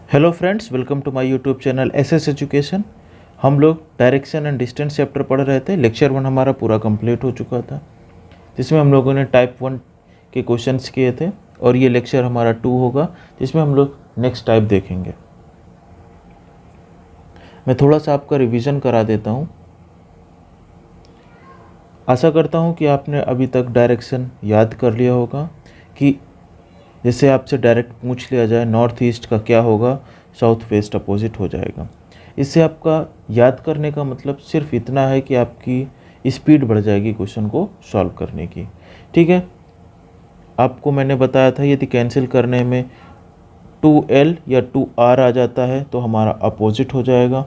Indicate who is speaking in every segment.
Speaker 1: Hello friends, welcome to my YouTube channel SS education. हम लोग direction and distance chapter पढ़ रहे थे। लेक्चर 1 हमारा पूरा कंप्लीट हो चुका था, जिसमें हम लोगों ने टाइप 1 के क्वेश्चंस किए थे, और ये लेक्चर हमारा 2 होगा, जिसमें हम लोग नेक्स्ट टाइप देखेंगे। मैं थोड़ा सा आपका रिवीजन करा देता हूँ। आशा करता हूँ कि आपने अभी तक डायरेक्शन याद कर लिया होगा, कि जैसे आपसे डायरेक्ट पूछ लिया जाए नॉर्थ ईस्ट का क्या होगा, साउथ वेस्ट अपोजिट हो जाएगा। इससे आपका याद करने का मतलब सिर्फ इतना है कि आपकी स्पीड बढ़ जाएगी क्वेश्चन को सॉल्व करने की। ठीक है, आपको मैंने बताया था यदि कैंसिल करने में 2L या 2R आ जाता है तो हमारा अपोजिट हो जाएगा।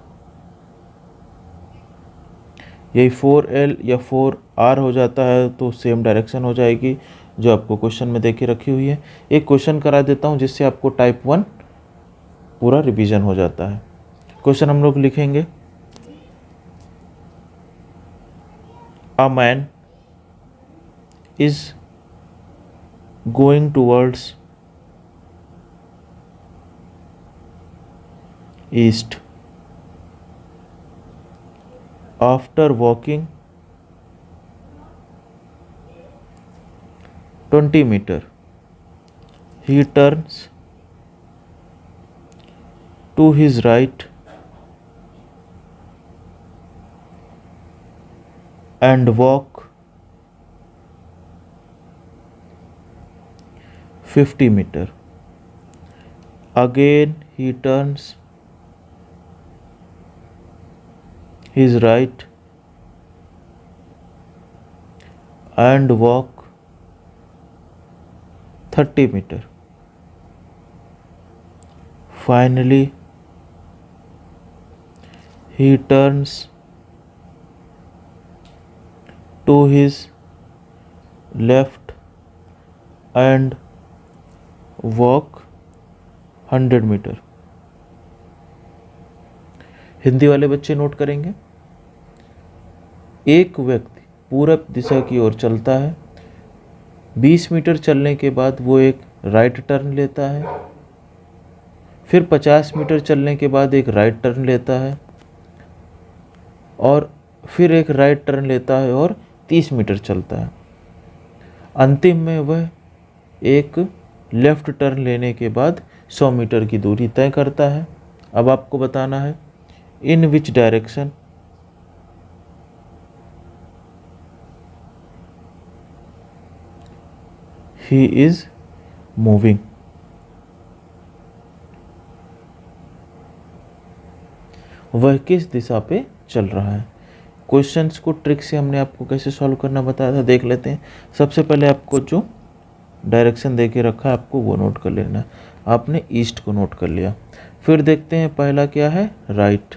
Speaker 1: यही 4L या 4R हो जाता है तो सेम डायरेक्शन हो जाएगी, जो आपको क्वेश्चन में देके रखी हुई है। एक क्वेश्चन करा देता हूँ जिससे आपको टाइप 1 पूरा रिवीजन हो जाता है। क्वेश्चन हम लोग लिखेंगे, a man is going towards east after walking 20 meter. He turns to his right and walk 50 meter. Again he turns his right and walk 30 meter. Finally he turns to his left and walk 100 meter. Hindi वाले बच्चे note करेंगे, एक व्यक्ति पूरब दिशा की ओर चलता है, 20 metre चलने के बाद वो एक राइट टर्न लेता है, फिर 50 मीटर चलने के बाद एक राइट टर्न लेता है, और फिर एक राइट टर्न लेता है और 30 मीटर चलता है। अंतिम में वह एक लेफ़्ट टर्न लेने के बाद 100 मीटर की दूरी तय करता है। अब आपको बताना है in which direction he is moving. वह किस दिशा पे चल रहा है। क्वेश्चंस को ट्रिक से हमने आपको कैसे सॉल्व करना बताया था, देख लेते हैं। सबसे पहले आपको जो डायरेक्शन दे के रखा है आपको वो नोट कर लेना है। आपने ईस्ट को नोट कर लिया। फिर देखते हैं पहला क्या है, राइट,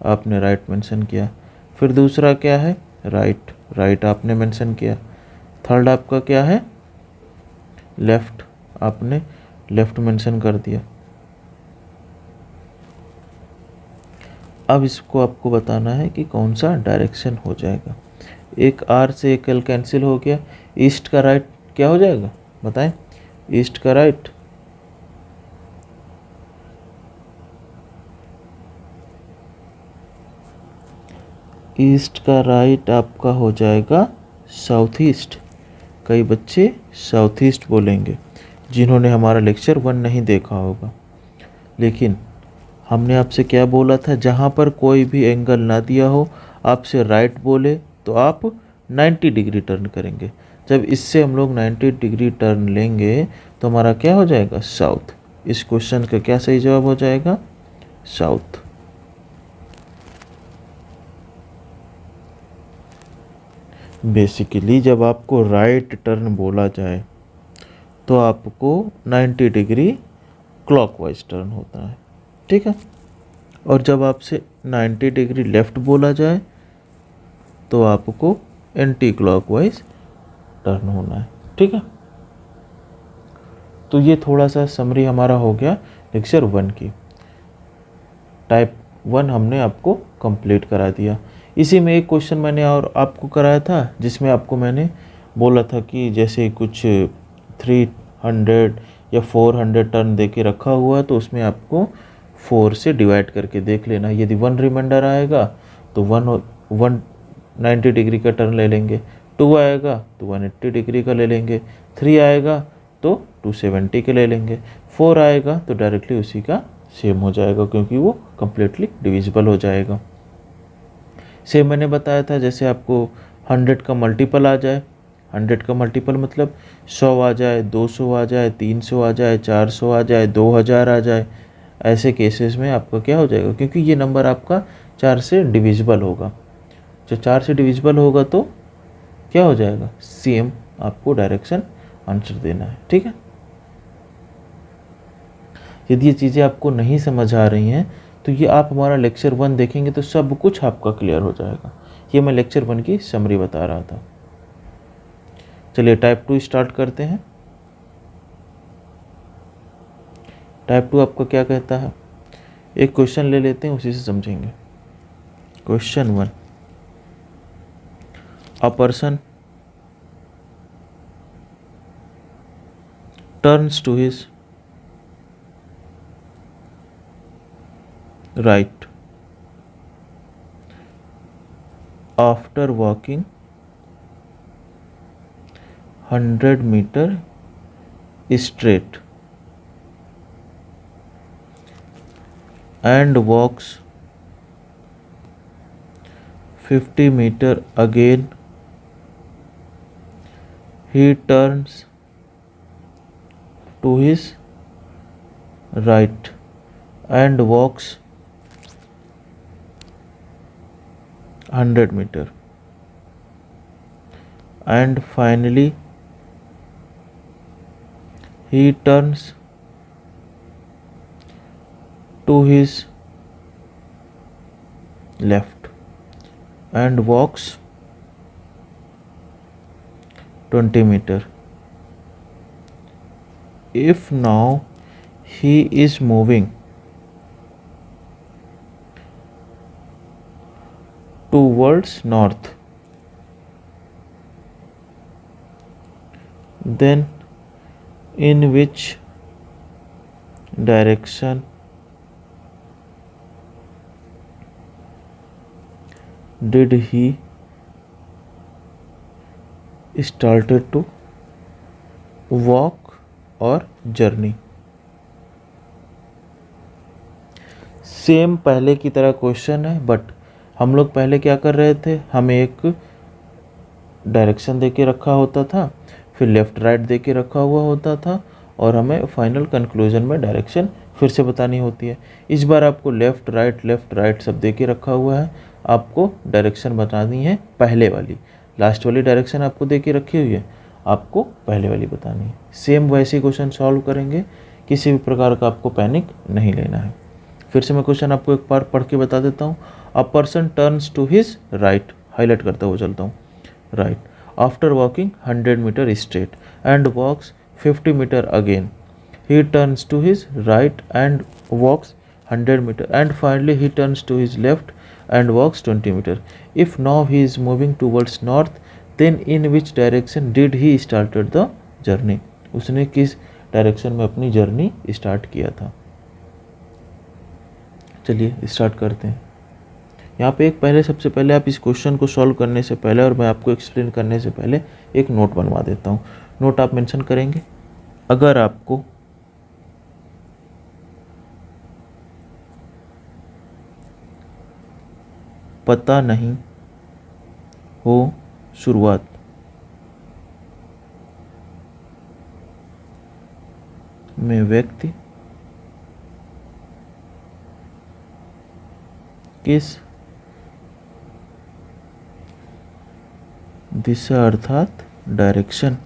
Speaker 1: आपने राइट मेंशन किया। फिर दूसरा क्या है, राइट, राइट आपने मेंशन किया। थर्ड आपका क्या है, लेफ़्ट, आपने लेफ़्ट मेंशन कर दिया। अब इसको आपको बताना है कि कौन सा डायरेक्शन हो जाएगा। एक आर से एक एल कैंसिल हो गया। ईस्ट का राइट क्या हो जाएगा बताएं, ईस्ट का राइट ईस्ट का राइट आपका हो जाएगा साउथ ईस्ट। कई बच्चे साउथ ईस्ट बोलेंगे जिन्होंने हमारा लेक्चर 1 नहीं देखा होगा, लेकिन हमने आपसे क्या बोला था, जहाँ पर कोई भी एंगल ना दिया हो, आपसे राइट बोले तो आप 90 डिग्री टर्न करेंगे। जब इससे हम लोग 90 डिग्री टर्न लेंगे तो हमारा क्या हो जाएगा, साउथ। इस क्वेश्चन का क्या सही जवाब हो जाएगा, साउथ। बेसिकली जब आपको राइट टर्न बोला जाए तो आपको 90 डिग्री क्लॉकवाइज टर्न होता है, ठीक है। और जब आपसे 90 डिग्री लेफ़्ट बोला जाए तो आपको एंटी क्लॉकवाइज टर्न होना है, ठीक है। तो ये थोड़ा सा समरी हमारा हो गया लेक्चर 1 की। टाइप 1 हमने आपको कंप्लीट करा दिया। इसी में एक क्वेश्चन मैंने और आपको कराया था, जिसमें आपको मैंने बोला था कि जैसे कुछ 300 या 400 टर्न दे के रखा हुआ है, तो उसमें आपको 4 से डिवाइड करके देख लेना। यदि 1 रिमाइंडर आएगा तो 190 डिग्री का टर्न ले लेंगे, 2 आएगा तो 180 डिग्री का ले लेंगे, 3 आएगा तो 270 के ले लेंगे, 4 आएगा तो डायरेक्टली उसी का सेम हो जाएगा क्योंकि वो कम्प्लीटली डिविजिबल हो जाएगा। सेम मैंने बताया था, जैसे आपको 100 का मल्टीपल आ जाए, 100 का मल्टीपल मतलब 100 आ जाए, 200 आ जाए, 300 आ जाए, 400 आ जाए, 2000 आ जाए, ऐसे केसेस में आपका क्या हो जाएगा, क्योंकि ये नंबर आपका 4 से डिविजिबल होगा। जो 4 से डिविजिबल होगा तो क्या हो जाएगा, सेम आपको डायरेक्शन आंसर देना है। ठीक है, यदि ये चीज़ें आपको नहीं समझ आ रही हैं तो ये आप हमारा लेक्चर 1 देखेंगे तो सब कुछ आपका क्लियर हो जाएगा। ये मैं लेक्चर 1 की समरी बता रहा था। चलिए टाइप 2 स्टार्ट करते हैं। टाइप 2 आपका क्या कहता है, एक क्वेश्चन ले लेते हैं, उसी से समझेंगे। Question 1, a person turns to his right after walking 100 meter straight and walks 50 meter again. He turns to his right and walks 100 meter and finally he turns to his left and walks 20 meter. If now he is moving towards north, then in which direction did he started to walk or journey? Same पहले की तरह question है, but हम लोग पहले क्या कर रहे थे, हमें एक डायरेक्शन दे के रखा होता था, फिर लेफ़्ट राइट दे के रखा हुआ होता था और हमें फाइनल कंक्लूजन में डायरेक्शन फिर से बतानी होती है। इस बार आपको लेफ़्ट राइट सब दे के रखा हुआ है, आपको डायरेक्शन बतानी है पहले वाली, लास्ट वाली डायरेक्शन आपको दे के रखी हुई है, आपको पहले वाली बतानी है। सेम वैसे क्वेश्चन सॉल्व करेंगे, किसी भी प्रकार का आपको पैनिक नहीं लेना है। फिर से मैं क्वेश्चन आपको एक बार पढ़ के बता देता हूँ। A person turns to his right, highlight करता हुआ चलता हूँ, right after walking 100 meter straight and walks 50 meter again. He turns to his right and walks 100 meter and finally he turns to his left and walks 20 meter. If now he is moving towards north, then in which direction did he started the journey. उसने किस direction में अपनी journey start किया था। चलिए start करते हैं। यहाँ पे एक पहले, सबसे पहले आप इस क्वेश्चन को सॉल्व करने से पहले और मैं आपको एक्सप्लेन करने से पहले एक नोट बनवा देता हूँ। नोट आप मेंशन करेंगे। अगर आपको पता नहीं हो शुरुआत में व्यक्ति किस दिशा अर्थात डायरेक्शन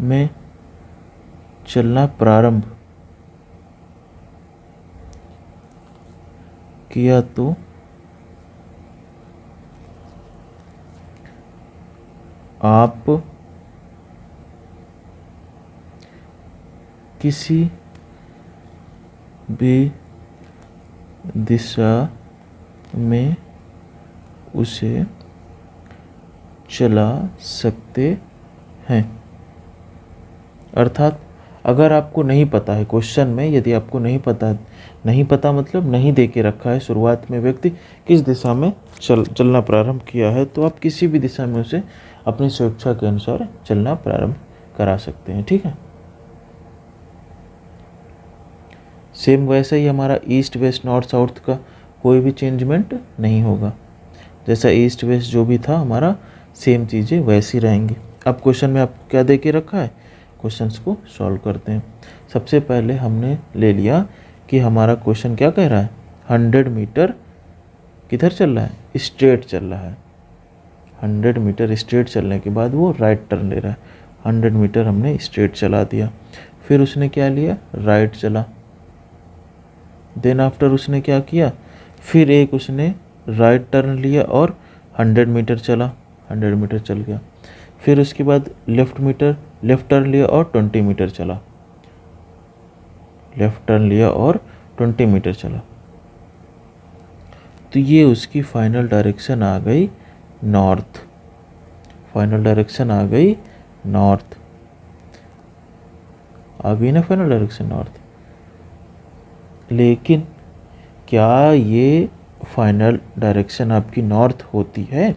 Speaker 1: में चलना प्रारंभ किया तो आप किसी भी दिशा में उसे चला सकते हैं। अर्थात अगर आपको नहीं पता है क्वेश्चन में, यदि आपको नहीं पता मतलब नहीं दे के रखा है शुरुआत में व्यक्ति किस दिशा में चलना प्रारंभ किया है, तो आप किसी भी दिशा में उसे अपनी स्वेच्छा के अनुसार चलना प्रारंभ करा सकते हैं। ठीक है, सेम वैसे ही हमारा ईस्ट वेस्ट नॉर्थ साउथ का कोई भी चेंजमेंट नहीं होगा। जैसा ईस्ट वेस्ट जो भी था हमारा, सेम चीज़ें वैसी रहेंगी। अब क्वेश्चन में आपको क्या दे के रखा है, क्वेश्चंस को सॉल्व करते हैं। सबसे पहले हमने ले लिया कि हमारा क्वेश्चन क्या कह रहा है, 100 मीटर किधर चल रहा है, स्ट्रेट चल रहा है। 100 मीटर स्ट्रेट चलने के बाद वो राइट टर्न ले रहा है। 100 मीटर हमने स्ट्रेट चला दिया, फिर उसने क्या लिया, राइट चला। देन आफ्टर उसने क्या किया, फिर एक उसने राइट टर्न लिया और 100 मीटर चला, 100 मीटर चल गया। फिर उसके बाद लेफ़्ट टर्न लिया और 20 मीटर चला, लेफ़्ट टर्न लिया और 20 मीटर चला। तो ये उसकी फाइनल डायरेक्शन आ गई नॉर्थ, फाइनल डायरेक्शन आ गई नॉर्थ, आ गई ना फाइनल डायरेक्शन नॉर्थ। लेकिन क्या ये फाइनल डायरेक्शन आपकी नॉर्थ होती है?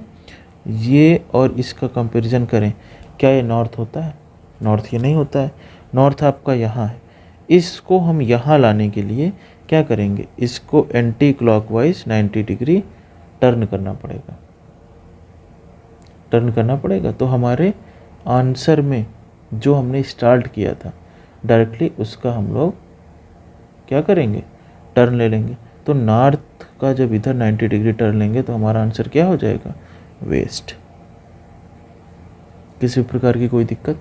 Speaker 1: ये और इसका कंपैरिजन करें, क्या ये नॉर्थ होता है? नॉर्थ ये नहीं होता है। नॉर्थ आपका यहाँ है, इसको हम यहाँ लाने के लिए क्या करेंगे, इसको एंटी क्लॉकवाइज 90 डिग्री टर्न करना पड़ेगा, टर्न करना पड़ेगा। तो हमारे आंसर में जो हमने स्टार्ट किया था डायरेक्टली उसका हम लोग क्या करेंगे, टर्न ले लेंगे। तो नॉर्थ का जब इधर 90 डिग्री टर्न लेंगे तो हमारा आंसर क्या हो जाएगा, वेस्ट। किसी प्रकार की कोई दिक्कत?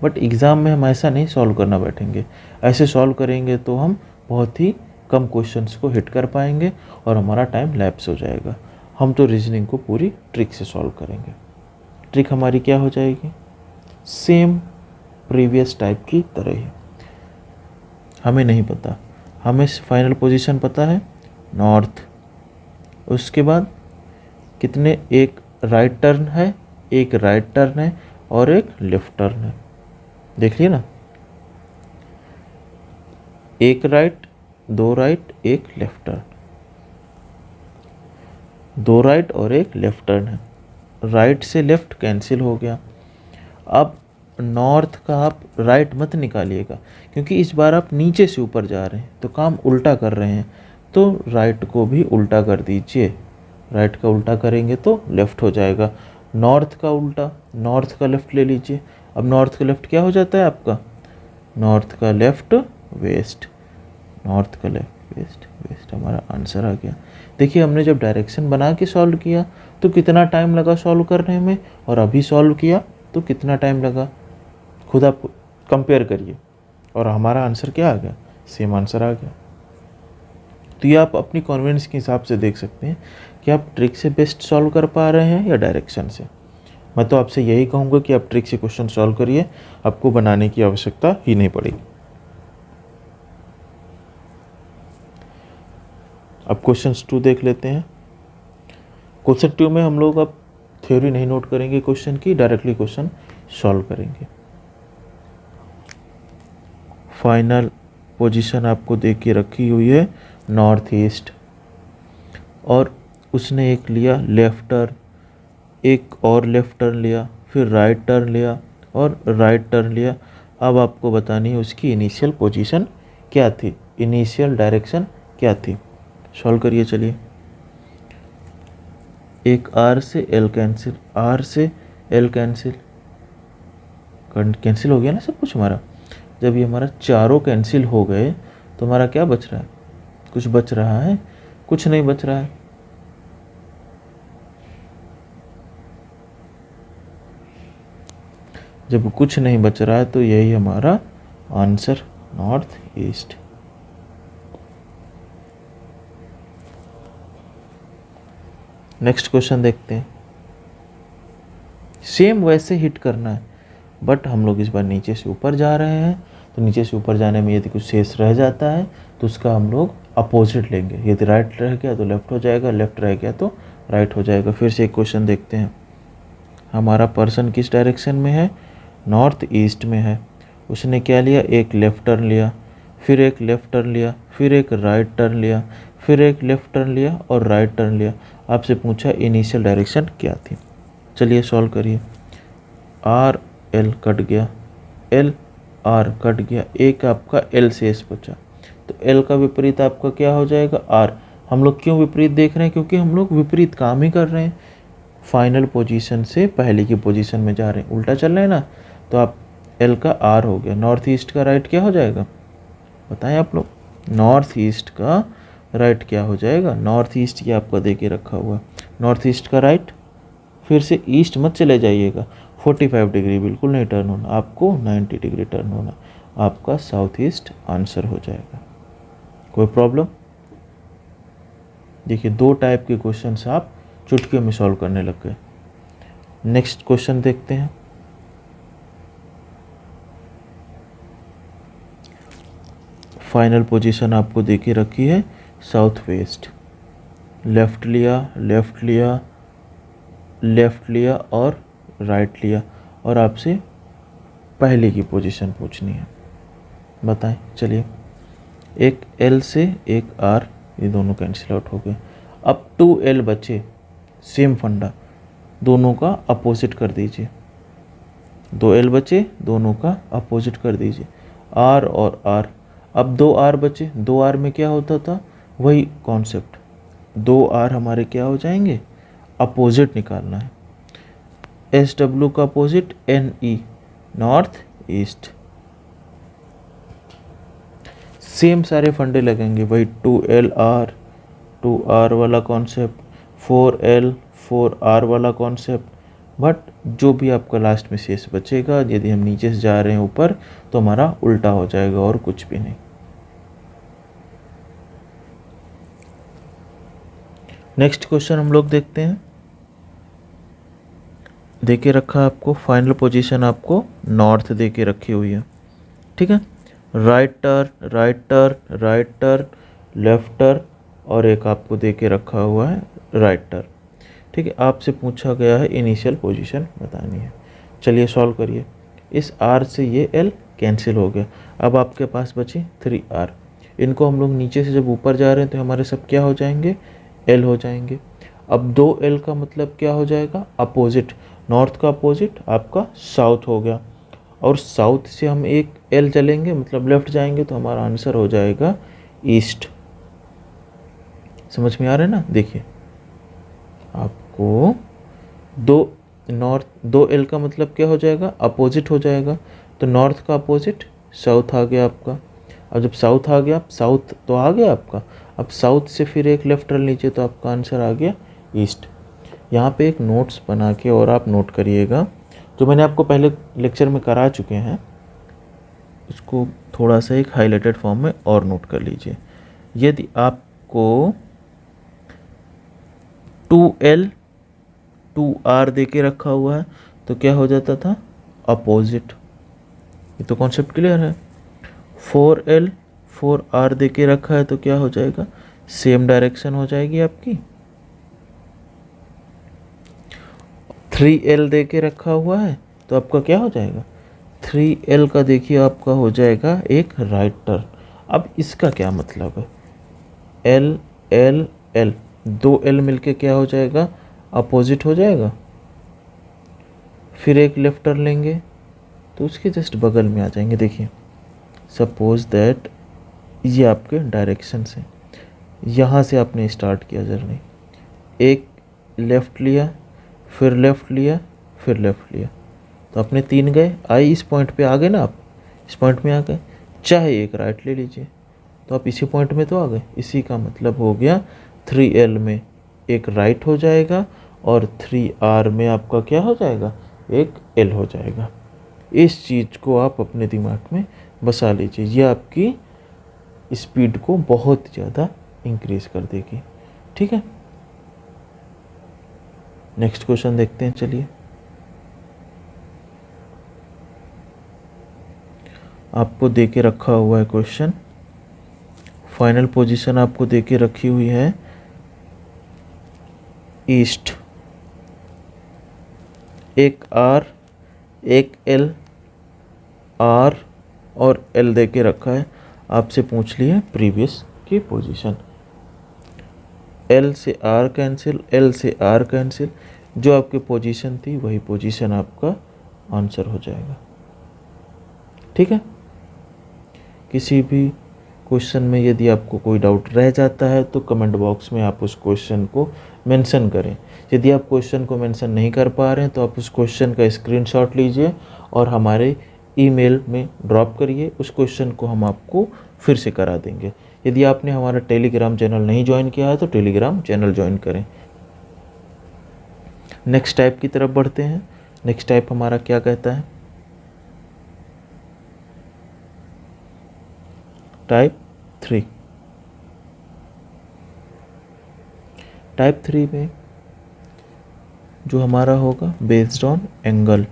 Speaker 1: बट एग्ज़ाम में हम ऐसा नहीं सॉल्व करना बैठेंगे। ऐसे सॉल्व करेंगे तो हम बहुत ही कम क्वेश्चंस को हिट कर पाएंगे और हमारा टाइम लैप्स हो जाएगा। हम तो रीजनिंग को पूरी ट्रिक से सॉल्व करेंगे। ट्रिक हमारी क्या हो जाएगी, सेम प्रीवियस टाइप की तरह ही। हमें नहीं पता, हमें फाइनल पोजीशन पता है नॉर्थ, उसके बाद कितने, एक राइट टर्न है, एक राइट टर्न है और एक लेफ्ट टर्न है। देख लिए ना, एक राइट, दो राइट, एक लेफ्ट टर्न, दो राइट और एक लेफ्ट टर्न है। राइट से लेफ्ट कैंसिल हो गया। अब नॉर्थ का आप राइट मत निकालिएगा, क्योंकि इस बार आप नीचे से ऊपर जा रहे हैं तो काम उल्टा कर रहे हैं, तो राइट को भी उल्टा कर दीजिए। राइट का उल्टा करेंगे तो लेफ़्ट हो जाएगा। नॉर्थ का उल्टा, नॉर्थ का लेफ़्ट ले लीजिए। अब नॉर्थ का लेफ़्ट क्या हो जाता है आपका, नॉर्थ का लेफ़्ट वेस्ट, नॉर्थ का लेफ़्ट वेस्ट, वेस्ट हमारा आंसर आ गया। देखिए हमने जब डायरेक्शन बना के सॉल्व किया तो कितना टाइम लगा सॉल्व करने में, और अभी सॉल्व किया तो कितना टाइम लगा, खुद आप कंपेयर करिए। और हमारा आंसर क्या आ गया, सेम आंसर आ गया। तो ये आप अपनी कॉन्फिडेंस के हिसाब से देख सकते हैं कि आप ट्रिक से बेस्ट सॉल्व कर पा रहे हैं या डायरेक्शन से। मैं तो आपसे यही कहूँगा कि आप ट्रिक से क्वेश्चन सॉल्व करिए, आपको बनाने की आवश्यकता ही नहीं पड़ेगी। अब क्वेश्चन 2 देख लेते हैं। क्वेश्चन 2 में हम लोग अब थ्योरी नहीं नोट करेंगे क्वेश्चन की, डायरेक्टली क्वेश्चन सॉल्व करेंगे। फाइनल पोजीशन आपको देख के रखी हुई है नॉर्थ ईस्ट, और उसने एक लिया लेफ़्ट टर्न, एक और लेफ़्ट टर्न लिया, फिर राइट टर्न लिया और राइट टर्न लिया। अब आपको बतानी है उसकी इनिशियल पोजीशन क्या थी, इनिशियल डायरेक्शन क्या थी। सॉल्व करिए चलिए। एक आर से एल कैंसिल, आर से एल कैंसिल, कैंसिल हो गया ना सब कुछ हमारा। जब ये हमारा चारों कैंसिल हो गए तो हमारा क्या बच रहा है, कुछ बच रहा है, कुछ नहीं बच रहा है। जब कुछ नहीं बच रहा है तो यही हमारा answer north east. Next question देखते हैं। सेम वैसे हिट करना है, बट हम लोग इस बार नीचे से ऊपर जा रहे हैं, तो नीचे से ऊपर जाने में यदि कुछ शेष रह जाता है तो उसका हम लोग अपोजिट लेंगे। यदि राइट रह गया तो लेफ्ट हो जाएगा, लेफ्ट रह गया तो राइट हो जाएगा। फिर से एक क्वेश्चन देखते हैं। हमारा पर्सन किस डायरेक्शन में है, नॉर्थ ईस्ट में है, उसने क्या लिया, एक लेफ़्ट टर्न लिया, फिर एक लेफ़्ट टर्न लिया, फिर एक राइट टर्न लिया, फिर एक लेफ़्ट टर्न लिया और राइट टर्न लिया। आपसे पूछा इनिशियल डायरेक्शन क्या थी। चलिए सॉल्व करिए। आर एल कट गया, एल आर कट गया, एक आपका एल शेष बचा। तो एल का विपरीत आपका क्या हो जाएगा, आर। हम लोग क्यों विपरीत देख रहे हैं, क्योंकि हम लोग विपरीत काम ही कर रहे हैं। फाइनल पोजीशन से पहले की पोजीशन में जा रहे हैं, उल्टा चल रहे हैं ना। तो आप एल का आर हो गया। नॉर्थ ईस्ट का राइट क्या हो जाएगा, बताएं आप लोग। नॉर्थ ईस्ट का राइट क्या हो जाएगा, नॉर्थ ईस्ट ये आपका दे के रखा हुआ। नॉर्थ ईस्ट का राइट, फिर से ईस्ट मत चले जाइएगा, 45 डिग्री बिल्कुल नहीं टर्न होना, आपको 90 डिग्री टर्न होना। आपका साउथ ईस्ट आंसर हो जाएगा। कोई प्रॉब्लम। देखिए 2 टाइप के क्वेश्चंस आप चुटकी में सॉल्व करने लग गए। नेक्स्ट क्वेश्चन देखते हैं। फाइनल पोजीशन आपको दे के रखी है साउथ वेस्ट। लेफ़्ट लिया, लेफ़्ट लिया, लेफ़्ट लिया और राइट लिया, और आपसे पहले की पोजीशन पूछनी है। बताएं। चलिए, एक एल से एक आर, ये दोनों कैंसिल आउट हो गए। अब 2L बचे, सेम फंडा, दोनों का अपोजिट कर दीजिए। 2L बचे, दोनों का अपोजिट कर दीजिए, R और R। अब 2R बचे, 2R में क्या होता था, वही कॉन्सेप्ट, 2R हमारे क्या हो जाएंगे, अपोजिट निकालना है। SW का opposite NE, north east. Same सारे फंडे लगेंगे, वही 2LR 2R वाला कॉन्सेप्ट, 4L 4R वाला कॉन्सेप्ट। बट जो भी आपका लास्ट में शेष बचेगा, यदि हम नीचे से जा रहे हैं ऊपर, तो हमारा उल्टा हो जाएगा और कुछ भी नहीं। नेक्स्ट क्वेश्चन हम लोग देखते हैं। देके रखा आपको फाइनल पोजीशन, आपको नॉर्थ देके रखी हुई है, ठीक है। Right turn, right turn, right turn, left turn, और एक आपको देके रखा हुआ है राइट टर्न, ठीक है। आपसे पूछा गया है इनिशियल पोजीशन बतानी है। चलिए सॉल्व करिए। इस R से ये L कैंसिल हो गया। अब आपके पास बचे 3R। इनको हम लोग नीचे से जब ऊपर जा रहे हैं तो हमारे सब क्या हो जाएंगे, L हो जाएंगे। अब 2L का मतलब क्या हो जाएगा, अपोजिट। नॉर्थ का अपोजिट आपका साउथ हो गया, और साउथ से हम एक L चलेंगे, मतलब लेफ्ट जाएंगे, तो हमारा आंसर हो जाएगा ईस्ट। समझ में आ रहा है ना। देखिए आपको 2L का मतलब क्या हो जाएगा, अपोजिट हो जाएगा। तो नॉर्थ का अपोजिट साउथ आ गया आपका। अब जब साउथ आ गया, साउथ तो आ गया आपका, अब साउथ से फिर एक लेफ्ट टर्न लीजिए, तो आपका आंसर आ गया ईस्ट। यहाँ पे एक नोट्स बना के और आप नोट करिएगा, जो मैंने आपको पहले लेक्चर में करा चुके हैं, उसको थोड़ा सा एक हाईलाइटेड फॉर्म में और नोट कर लीजिए। यदि आपको 2L 2R दे के रखा हुआ है तो क्या हो जाता था, अपोजिट। ये तो कॉन्सेप्ट क्लियर है। 4L 4R दे के रखा है तो क्या हो जाएगा, सेम डायरेक्शन हो जाएगी आपकी। 3L दे के रखा हुआ है तो आपका क्या हो जाएगा, 3L का देखिए आपका हो जाएगा एक राइट टर्न। अब इसका क्या मतलब है, L L L, 2L मिलके क्या हो जाएगा, अपोजिट हो जाएगा। फिर एक लेफ्ट टर्न लेंगे तो उसके जस्ट बगल में आ जाएंगे। देखिए सपोज दैट ये आपके डायरेक्शन से, यहाँ से आपने स्टार्ट किया जर्नी, एक लेफ़्ट लिया, फिर लेफ़्ट लिया, फिर लेफ़्ट लिया, तो अपने 3 गए, आई इस पॉइंट पे आ गए ना आप, इस पॉइंट में आ गए। चाहे एक राइट ले लीजिए तो आप इसी पॉइंट में तो आ गए। इसी का मतलब हो गया 3L में एक राइट हो जाएगा और 3R में आपका क्या हो जाएगा, एक L हो जाएगा। इस चीज़ को आप अपने दिमाग में बसा लीजिए, ये आपकी स्पीड को बहुत ज़्यादा इंक्रीज कर देगी, ठीक है। नेक्स्ट क्वेश्चन देखते हैं। चलिए, आपको दे के रखा हुआ है क्वेश्चन, फाइनल पोजीशन आपको दे के रखी हुई है ईस्ट। एक R एक L, R और एल दे के रखा है, आपसे पूछ लिए प्रीवियस की पोजीशन। एल से आर कैंसिल, एल से आर कैंसिल, जो आपकी पोजीशन थी वही पोजीशन आपका आंसर हो जाएगा। ठीक है। किसी भी क्वेश्चन में यदि आपको कोई डाउट रह जाता है तो कमेंट बॉक्स में आप उस क्वेश्चन को मेंशन करें। यदि आप क्वेश्चन को मेंशन नहीं कर पा रहे हैं तो आप उस क्वेश्चन का स्क्रीनशॉट लीजिए और हमारे ईमेल में ड्रॉप करिए, उस क्वेश्चन को हम आपको फिर से करा देंगे। यदि आपने हमारा टेलीग्राम चैनल नहीं ज्वाइन किया है तो टेलीग्राम चैनल ज्वाइन करें। नेक्स्ट टाइप की तरफ बढ़ते हैं। नेक्स्ट टाइप हमारा क्या कहता है? टाइप 3। टाइप 3 में जो हमारा होगा बेस्ड ऑन एंगल,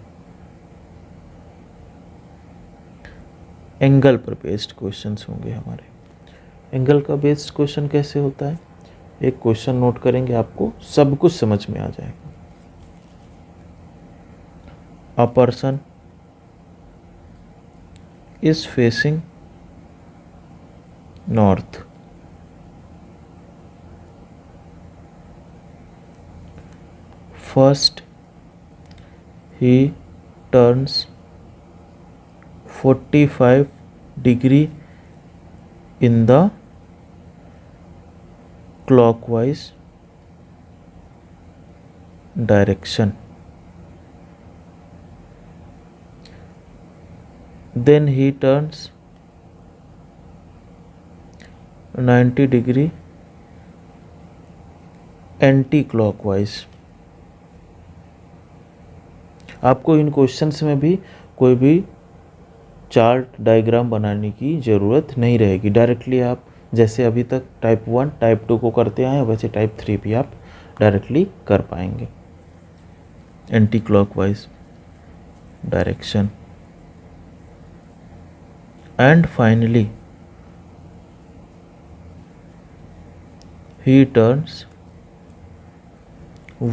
Speaker 1: एंगल पर बेस्ड क्वेश्चंस होंगे हमारे। एंगल का बेस्ड क्वेश्चन कैसे होता है? एक क्वेश्चन नोट करेंगे, आपको सब कुछ समझ में आ जाएगा। अ person is facing north, first he turns 45 degree in the clockwise direction, then he turns 90 degree anti-clockwise। आपको इन क्वेश्चंस में भी कोई भी चार्ट डायग्राम बनाने की ज़रूरत नहीं रहेगी। डायरेक्टली आप जैसे अभी तक टाइप 1 टाइप 2 को करते आए हैं वैसे टाइप 3 भी आप डायरेक्टली कर पाएंगे। Anti clockwise direction and finally he turns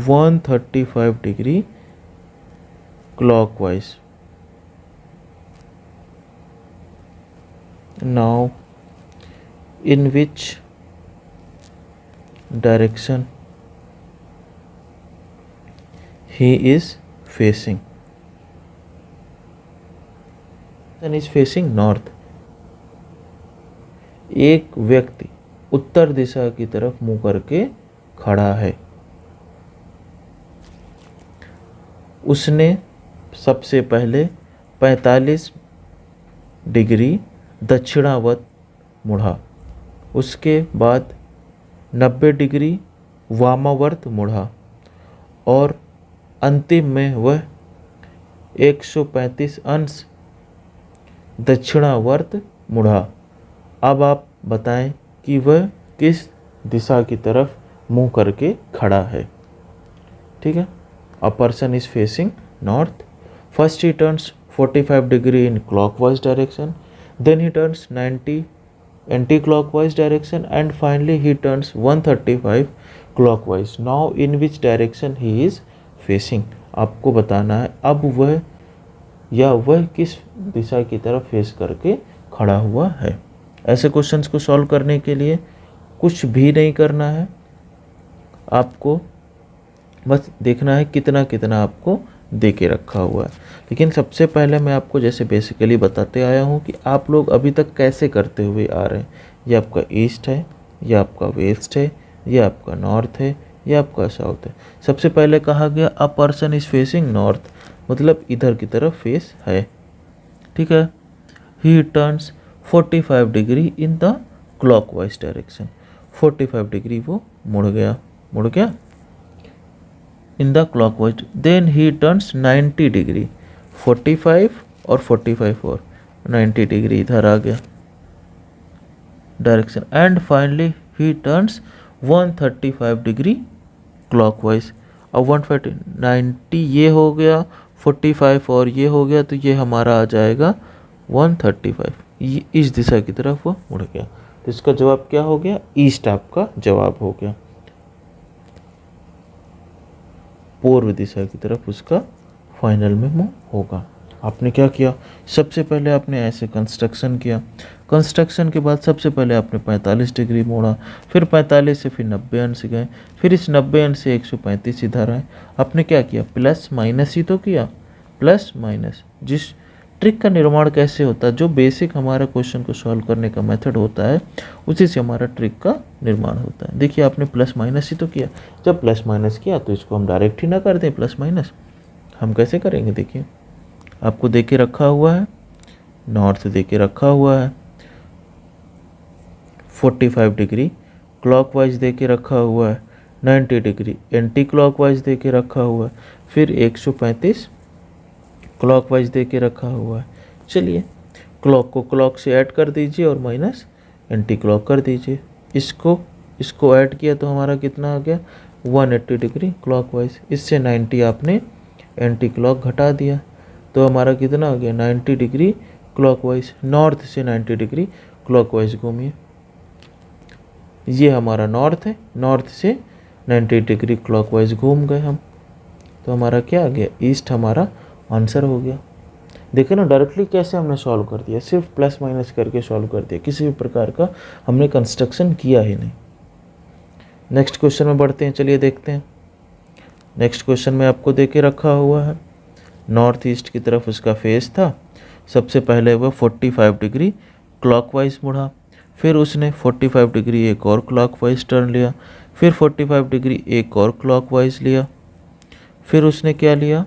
Speaker 1: 135 degree clockwise। Now in which direction he is facing? Then is facing north। एक व्यक्ति उत्तर दिशा की तरफ मुंह करके खड़ा है। उसने सबसे पहले 45 डिग्री दक्षिणावर्त मुड़ा, उसके बाद 90 डिग्री वामावर्त मुड़ा और अंतिम में वह 135 अंश दक्षिणावर्त मुड़ा। अब आप बताएं कि वह किस दिशा की तरफ मुंह करके खड़ा है। ठीक है। A person is facing north, first he turns 45 degree in clockwise direction, then he turns 90 anti clockwise direction and finally he turns 135 clockwise. Now in which direction he is facing. आपको बताना है अब वह या वह किस दिशा की तरफ फेस करके खड़ा हुआ है। ऐसे क्वेश्चंस को सॉल्व करने के लिए कुछ भी नहीं करना है, आपको बस देखना है कितना कितना आपको दे के रखा हुआ है। लेकिन सबसे पहले मैं आपको जैसे बेसिकली बताते आया हूँ कि आप लोग अभी तक कैसे करते हुए आ रहे हैं। ये आपका ईस्ट है, ये आपका वेस्ट है, ये आपका नॉर्थ है, ये आपका साउथ है। सबसे पहले कहा गया a person is facing north, मतलब इधर की तरफ फेस है। ठीक है। He turns 45 degree in the clockwise direction, 45 degree वो मुड़ गया in the clockwise. Then he turns 90 degree, 45 और 45 और 90 डिग्री इधर आ गया direction and finally he turns 135 degree clockwise. अब 140 90 ये हो गया, 45 और ये हो गया, तो ये हमारा आ जाएगा 135। ये इस दिशा की तरफ वो मुड़ गया, तो इसका जवाब क्या हो गया? ईस्ट आपका जवाब हो गया। पूर्व दिशा की तरफ उसका फाइनल में मुंह होगा। आपने क्या किया, सबसे पहले आपने ऐसे कंस्ट्रक्शन किया, कंस्ट्रक्शन के बाद सबसे पहले आपने 45 डिग्री मोड़ा, फिर 45 से फिर 90 अंश गए, फिर इस 90 अंश से 135 इधर आए। आपने क्या किया, प्लस माइनस ही तो किया, प्लस माइनस। जिस ट्रिक का निर्माण कैसे होता है, जो बेसिक हमारा क्वेश्चन को सॉल्व करने का मेथड होता है उसी से हमारा ट्रिक का निर्माण होता है। देखिए आपने प्लस माइनस ही तो किया, जब प्लस माइनस किया तो इसको हम डायरेक्ट ही ना कर दें प्लस माइनस, हम कैसे करेंगे। देखिए आपको दे के रखा हुआ है, नॉर्थ दे के रखा हुआ है 45 डिग्री, क्लॉकवाइज दे के रखा हुआ है 90 डिग्री, एंटी क्लॉकवाइज दे के रखा हुआ है, फिर 135 क्लॉकवाइज दे के रखा हुआ है। चलिए क्लॉक को क्लॉक से ऐड कर दीजिए और माइनस एंटी क्लॉक कर दीजिए। इसको ऐड किया तो हमारा कितना आ गया 180 डिग्री क्लॉकवाइज, इससे 90 आपने एंटी क्लॉक घटा दिया तो हमारा कितना आ गया 90 डिग्री क्लॉकवाइज। नॉर्थ से 90 डिग्री क्लॉकवाइज घूमिए, ये हमारा नॉर्थ है, नॉर्थ से 90 डिग्री क्लॉकवाइज घूम गए हम, तो हमारा क्या आ गया ईस्ट हमारा आंसर हो गया। देखो ना डायरेक्टली कैसे हमने सॉल्व कर दिया, सिर्फ प्लस माइनस करके सॉल्व कर दिया, किसी भी प्रकार का हमने कंस्ट्रक्शन किया ही नहीं। नेक्स्ट क्वेश्चन में बढ़ते हैं, चलिए देखते हैं। नेक्स्ट क्वेश्चन में आपको दे के रखा हुआ है नॉर्थ ईस्ट की तरफ उसका फेस था, सबसे पहले वह 45 डिग्री क्लॉकवाइज मुड़ा, फिर उसने 45 डिग्री एक और क्लॉकवाइज टर्न लिया, फिर 45 डिग्री एक और क्लॉकवाइज लिया, फिर उसने क्या लिया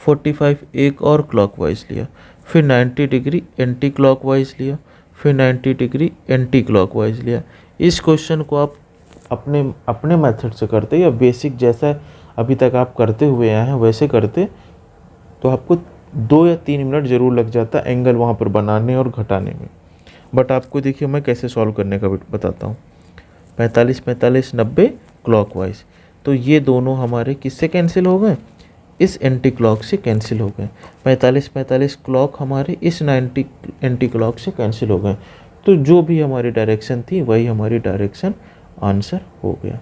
Speaker 1: 45 एक और क्लॉकवाइज लिया, फिर 90 डिग्री एंटी क्लॉकवाइज लिया, फिर 90 डिग्री एंटी क्लॉकवाइज लिया। इस क्वेश्चन को आप अपने मेथड से करते या बेसिक जैसा अभी तक आप करते हुए आए हैं वैसे करते तो आपको 2 या 3 मिनट ज़रूर लग जाता एंगल वहाँ पर बनाने और घटाने में। बट आपको देखिए मैं कैसे सॉल्व करने का बताता हूँ। 45 45 90 क्लॉकवाइज, तो ये दोनों हमारे किससे कैंसिल हो गए, इस एंटी क्लॉक से कैंसिल हो गए। 45 45 क्लॉक हमारे इस 90 एंटी क्लॉक से कैंसिल हो गए, तो जो भी हमारी डायरेक्शन थी वही हमारी डायरेक्शन आंसर हो गया।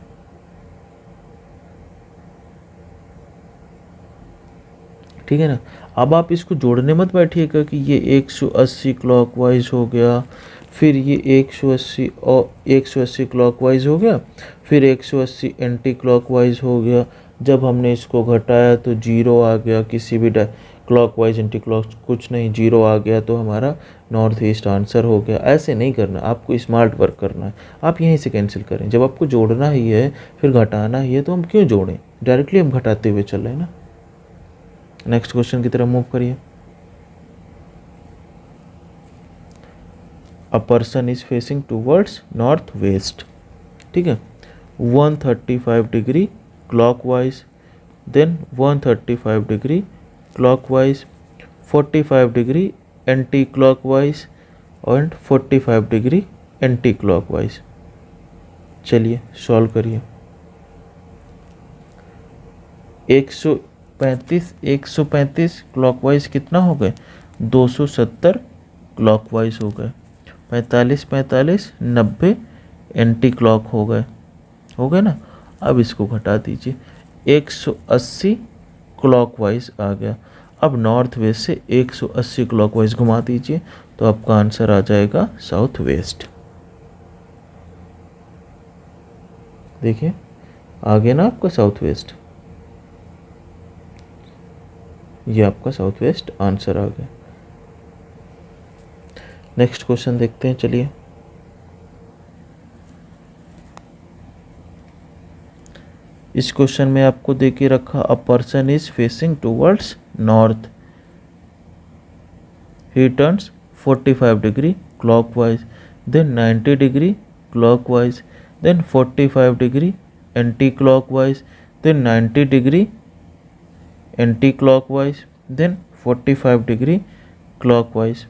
Speaker 1: ठीक है ना। अब आप इसको जोड़ने मत बैठिएगा कि ये 180 क्लॉकवाइज हो गया, फिर ये 180 और 180 क्लॉकवाइज हो गया, फिर 180 एंटी क्लॉकवाइज हो गया। जब हमने इसको घटाया तो 0 आ गया, किसी भी क्लॉकवाइज एंटी क्लॉक कुछ नहीं, 0 आ गया तो हमारा नॉर्थ ईस्ट आंसर हो गया। ऐसे नहीं करना, आपको स्मार्ट वर्क करना है। आप यहीं से कैंसिल करें, जब आपको जोड़ना ही है फिर घटाना ही है तो हम क्यों जोड़ें, डायरेक्टली हम घटाते हुए चल रहे हैं ना। नेक्स्ट क्वेश्चन की तरफ मूव करिए। A person is facing towards north west, ठीक है, 135 degree clockwise, then 135 degree clockwise, 45 degree anti clockwise and 45 degree anti clockwise. चलिए सॉल्व करिए। 135 क्लॉकवाइज कितना हो गए 270 क्लॉकवाइज हो गए, 45 45 90 एंटी क्लॉक हो गए ना। अब इसको घटा दीजिए, 180 क्लॉकवाइज आ गया। अब नॉर्थ वेस्ट से 180 क्लॉकवाइज घुमा दीजिए तो आपका आंसर आ जाएगा साउथ वेस्ट। देखिए आ गया ना आपका साउथ वेस्ट, ये आपका साउथ वेस्ट आंसर आ गया। नेक्स्ट क्वेश्चन देखते हैं, चलिए। इस क्वेश्चन में आपको देके रखा a person is facing towards north, he turns 45 degree clockwise, then 90 degree clockwise, then 45 degree anti clockwise, then 90 degree anti clockwise, then 45 degree clockwise.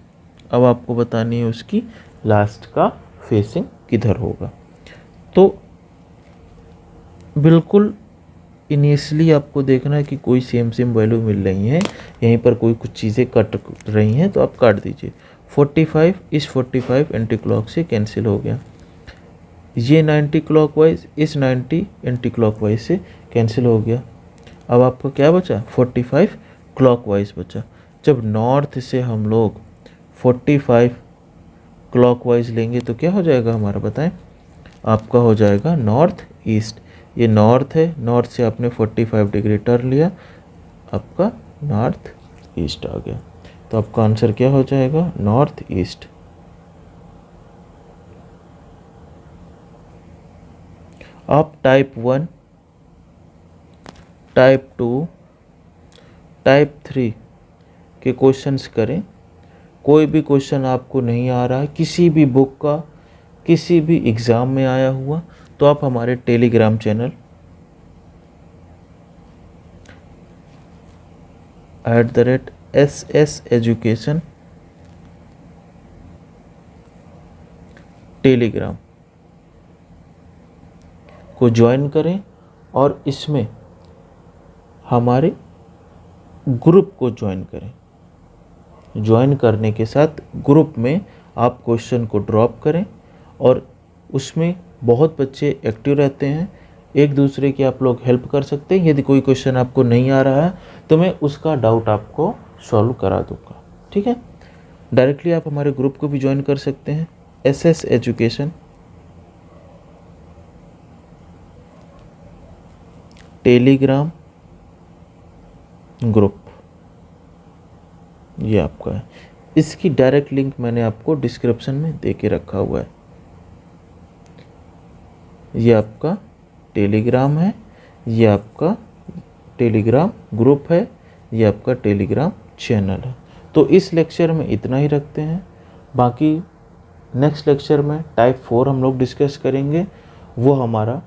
Speaker 1: अब आपको बतानी है उसकी लास्ट का फेसिंग किधर होगा। तो बिल्कुल इनिशियली आपको देखना है कि कोई सेम वैल्यू मिल रही हैं, यहीं पर कोई कुछ चीज़ें कट रही हैं तो आप काट दीजिए। 45 इस 45 एंटी क्लॉक से कैंसिल हो गया, ये 90 क्लॉकवाइज इस 90 एंटी क्लॉकवाइज से कैंसिल हो गया। अब आपको क्या बचा 45 क्लॉकवाइज बचा। जब नॉर्थ से हम लोग 45 क्लॉकवाइज लेंगे तो क्या हो जाएगा हमारा, बताएं? आपका हो जाएगा नॉर्थ ईस्ट। ये नॉर्थ है, नॉर्थ से आपने 45 डिग्री टर्न लिया, आपका नॉर्थ ईस्ट आ गया। तो आपका आंसर क्या हो जाएगा, नॉर्थ ईस्ट। आप टाइप 1, टाइप 2, टाइप 3 के क्वेश्चंस करें। कोई भी क्वेश्चन आपको नहीं आ रहा है किसी भी बुक का, किसी भी एग्ज़ाम में आया हुआ, तो आप हमारे Telegram channel @SS education Telegram को ज्वाइन करें और इसमें हमारे ग्रुप को ज्वाइन करें। ज्वाइन करने के साथ ग्रुप में आप क्वेश्चन को ड्रॉप करें और उसमें बहुत बच्चे एक्टिव रहते हैं, एक दूसरे की आप लोग हेल्प कर सकते हैं। यदि कोई क्वेश्चन आपको नहीं आ रहा है तो मैं उसका डाउट आपको सॉल्व करा दूंगा, ठीक है। डायरेक्टली आप हमारे ग्रुप को भी ज्वाइन कर सकते हैं, SS एजुकेशन टेलीग्राम ग्रुप, ये आपका है। इसकी डायरेक्ट लिंक मैंने आपको डिस्क्रिप्शन में दे के रखा हुआ है। ये आपका टेलीग्राम है, ये आपका टेलीग्राम ग्रुप है, ये आपका टेलीग्राम चैनल है। तो इस लेक्चर में इतना ही रखते हैं। बाकी नेक्स्ट लेक्चर में टाइप 4 हम लोग डिस्कस करेंगे, वो हमारा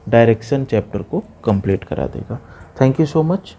Speaker 1: डायरेक्शन चैप्टर को कंप्लीट करा देगा। Thank you so much.